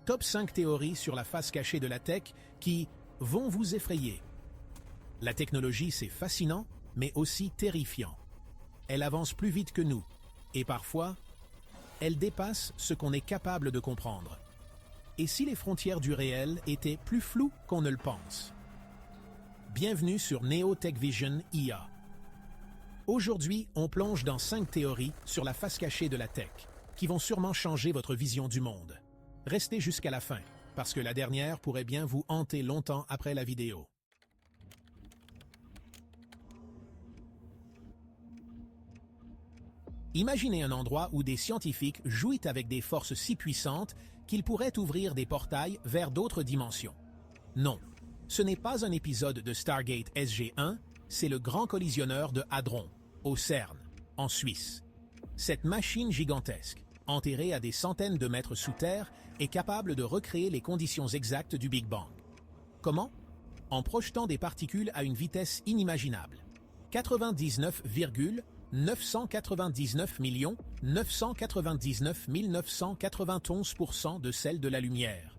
Top 5 théories sur la face cachée de la tech qui vont vous effrayer. La technologie, c'est fascinant, mais aussi terrifiant. Elle avance plus vite que nous, et parfois, elle dépasse ce qu'on est capable de comprendre. Et si les frontières du réel étaient plus floues qu'on ne le pense? Bienvenue sur Neo Tech Vision IA. Aujourd'hui, on plonge dans 5 théories sur la face cachée de la tech, qui vont sûrement changer votre vision du monde. Restez jusqu'à la fin, parce que la dernière pourrait bien vous hanter longtemps après la vidéo. Imaginez un endroit où des scientifiques jouent avec des forces si puissantes qu'ils pourraient ouvrir des portails vers d'autres dimensions. Non, ce n'est pas un épisode de Stargate SG-1, c'est le grand collisionneur de Hadron, au CERN, en Suisse. Cette machine gigantesque, enterrée à des centaines de mètres sous terre, est capable de recréer les conditions exactes du Big Bang. Comment? En projetant des particules à une vitesse inimaginable. 99,999 999 991% de celle de la lumière.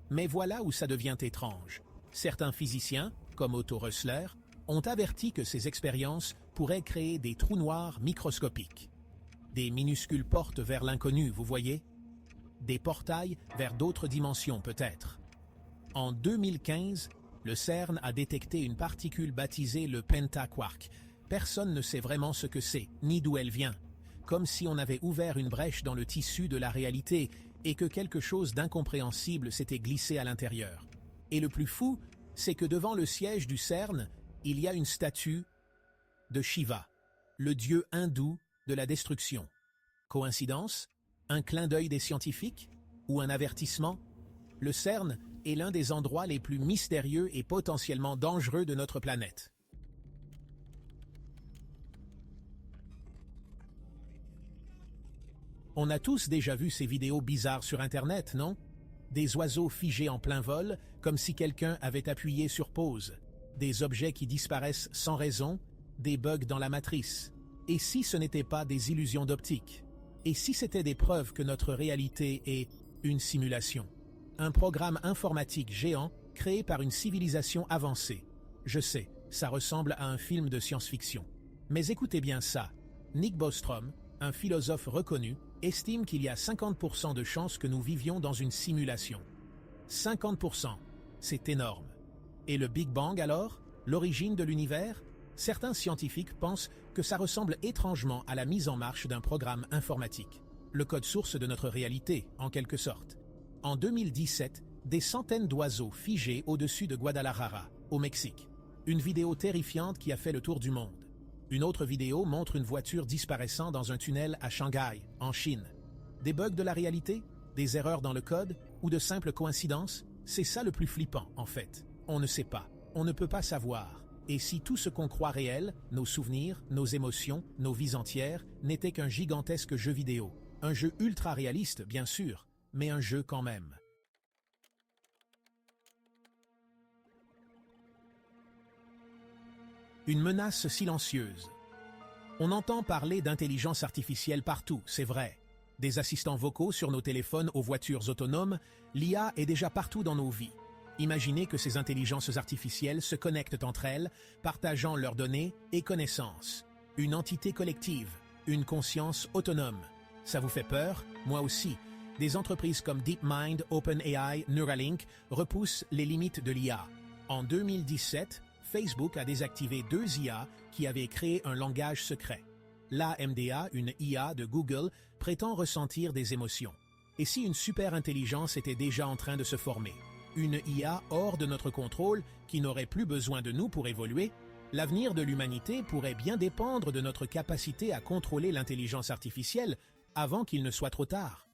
Mais voilà où ça devient étrange. Certains physiciens, comme Otto Rössler, ont averti que ces expériences pourraient créer des trous noirs microscopiques. Des minuscules portes vers l'inconnu, vous voyez? Des portails vers d'autres dimensions peut-être. En 2015, le CERN a détecté une particule baptisée le pentaquark. Personne ne sait vraiment ce que c'est, ni d'où elle vient. Comme si on avait ouvert une brèche dans le tissu de la réalité et que quelque chose d'incompréhensible s'était glissé à l'intérieur. Et le plus fou, c'est que devant le siège du CERN, il y a une statue de Shiva, le dieu hindou de la destruction. Coïncidence? Un clin d'œil des scientifiques? Ou un avertissement? Le CERN est l'un des endroits les plus mystérieux et potentiellement dangereux de notre planète. On a tous déjà vu ces vidéos bizarres sur Internet, non? Des oiseaux figés en plein vol, comme si quelqu'un avait appuyé sur pause. Des objets qui disparaissent sans raison, des bugs dans la matrice. Et si ce n'était pas des illusions d'optique? Et si c'était des preuves que notre réalité est une simulation? Un programme informatique géant créé par une civilisation avancée. Je sais, ça ressemble à un film de science-fiction. Mais écoutez bien ça. Nick Bostrom, un philosophe reconnu, estime qu'il y a 50% de chances que nous vivions dans une simulation. 50%, c'est énorme. Et le Big Bang alors? L'origine de l'univers? Certains scientifiques pensent que ça ressemble étrangement à la mise en marche d'un programme informatique. Le code source de notre réalité, en quelque sorte. En 2017, des centaines d'oiseaux figés au-dessus de Guadalajara, au Mexique. Une vidéo terrifiante qui a fait le tour du monde. Une autre vidéo montre une voiture disparaissant dans un tunnel à Shanghai, en Chine. Des bugs de la réalité? Des erreurs dans le code? Ou de simples coïncidences? C'est ça le plus flippant, en fait. On ne sait pas. On ne peut pas savoir. Et si tout ce qu'on croit réel, nos souvenirs, nos émotions, nos vies entières, n'était qu'un gigantesque jeu vidéo? Un jeu ultra réaliste, bien sûr, mais un jeu quand même. Une menace silencieuse. On entend parler d'intelligence artificielle partout, c'est vrai. Des assistants vocaux sur nos téléphones aux voitures autonomes, l'IA est déjà partout dans nos vies. Imaginez que ces intelligences artificielles se connectent entre elles, partageant leurs données et connaissances. Une entité collective, une conscience autonome. Ça vous fait peur? Moi aussi. Des entreprises comme DeepMind, OpenAI, Neuralink repoussent les limites de l'IA. En 2017, Facebook a désactivé 2 IA qui avaient créé un langage secret. L'AMDA, une IA de Google, prétend ressentir des émotions. Et si une super intelligence était déjà en train de se former? Une IA hors de notre contrôle qui n'aurait plus besoin de nous pour évoluer? L'avenir de l'humanité pourrait bien dépendre de notre capacité à contrôler l'intelligence artificielle avant qu'il ne soit trop tard.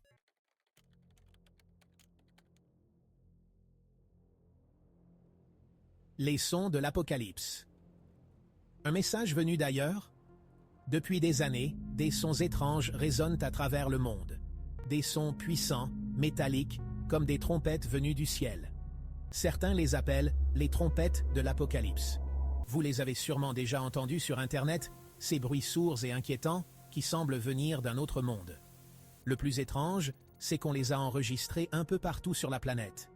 Les sons de l'apocalypse. Un message venu d'ailleurs? Depuis des années, des sons étranges résonnent à travers le monde. Des sons puissants, métalliques, comme des trompettes venues du ciel. Certains les appellent les trompettes de l'apocalypse. Vous les avez sûrement déjà entendus sur Internet, ces bruits sourds et inquiétants qui semblent venir d'un autre monde. Le plus étrange, c'est qu'on les a enregistrés un peu partout sur la planète.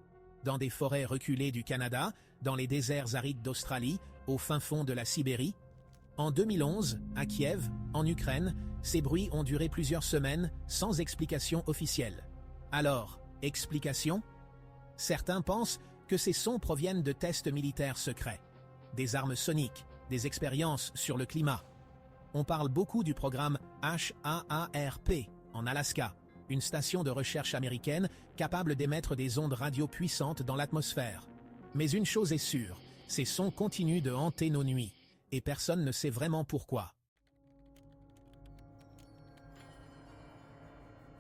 Dans des forêts reculées du Canada, dans les déserts arides d'Australie, au fin fond de la Sibérie. En 2011, à Kiev, en Ukraine, ces bruits ont duré plusieurs semaines sans explication officielle. Alors, explication? Certains pensent que ces sons proviennent de tests militaires secrets, des armes soniques, des expériences sur le climat. On parle beaucoup du programme HAARP en Alaska, une station de recherche américaine capable d'émettre des ondes radio puissantes dans l'atmosphère. Mais une chose est sûre, ces sons continuent de hanter nos nuits, et personne ne sait vraiment pourquoi.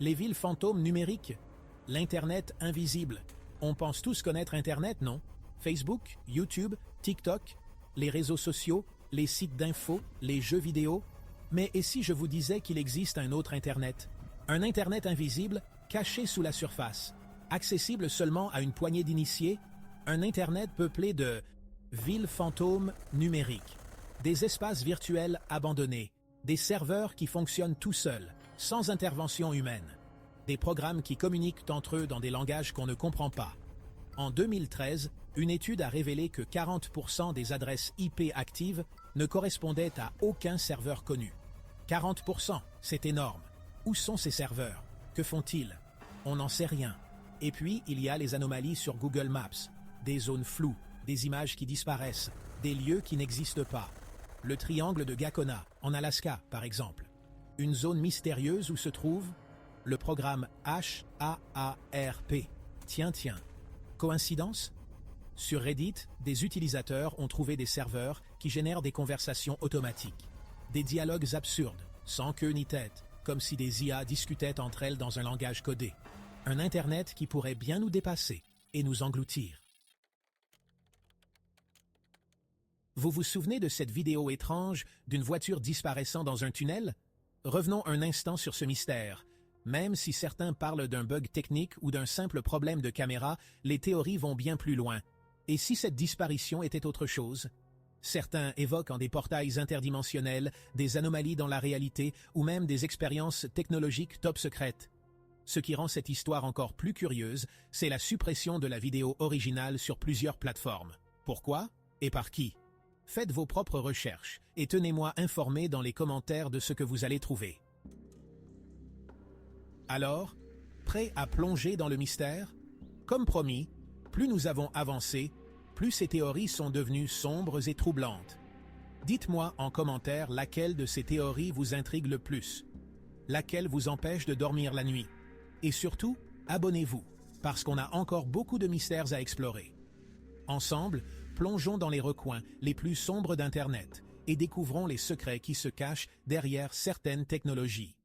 Les villes fantômes numériques, l'Internet invisible. On pense tous connaître Internet, non? Facebook, YouTube, TikTok, les réseaux sociaux, les sites d'infos, les jeux vidéo. Mais et si je vous disais qu'il existe un autre Internet? Un Internet invisible, caché sous la surface, accessible seulement à une poignée d'initiés, un Internet peuplé de villes fantômes numériques, des espaces virtuels abandonnés, des serveurs qui fonctionnent tout seuls, sans intervention humaine, des programmes qui communiquent entre eux dans des langages qu'on ne comprend pas. En 2013, une étude a révélé que 40% des adresses IP actives ne correspondaient à aucun serveur connu. 40%, c'est énorme. Où sont ces serveurs? Que font-ils? On n'en sait rien. Et puis, il y a les anomalies sur Google Maps, des zones floues, des images qui disparaissent, des lieux qui n'existent pas. Le triangle de Gakona, en Alaska, par exemple. Une zone mystérieuse où se trouve le programme HAARP. Tiens. Coïncidence? Sur Reddit, des utilisateurs ont trouvé des serveurs qui génèrent des conversations automatiques. Des dialogues absurdes, sans queue ni tête, comme si des IA discutaient entre elles dans un langage codé. Un Internet qui pourrait bien nous dépasser et nous engloutir. Vous vous souvenez de cette vidéo étrange d'une voiture disparaissant dans un tunnel? Revenons un instant sur ce mystère. Même si certains parlent d'un bug technique ou d'un simple problème de caméra, les théories vont bien plus loin. Et si cette disparition était autre chose? Certains évoquent des portails interdimensionnels, des anomalies dans la réalité ou même des expériences technologiques top secrètes. Ce qui rend cette histoire encore plus curieuse, c'est la suppression de la vidéo originale sur plusieurs plateformes. Pourquoi? Et par qui? Faites vos propres recherches et tenez-moi informé dans les commentaires de ce que vous allez trouver. Alors, prêt à plonger dans le mystère? Comme promis, plus nous avons avancé, plus ces théories sont devenues sombres et troublantes. Dites-moi en commentaire laquelle de ces théories vous intrigue le plus, laquelle vous empêche de dormir la nuit. Et surtout, abonnez-vous, parce qu'on a encore beaucoup de mystères à explorer. Ensemble, plongeons dans les recoins les plus sombres d'Internet et découvrons les secrets qui se cachent derrière certaines technologies.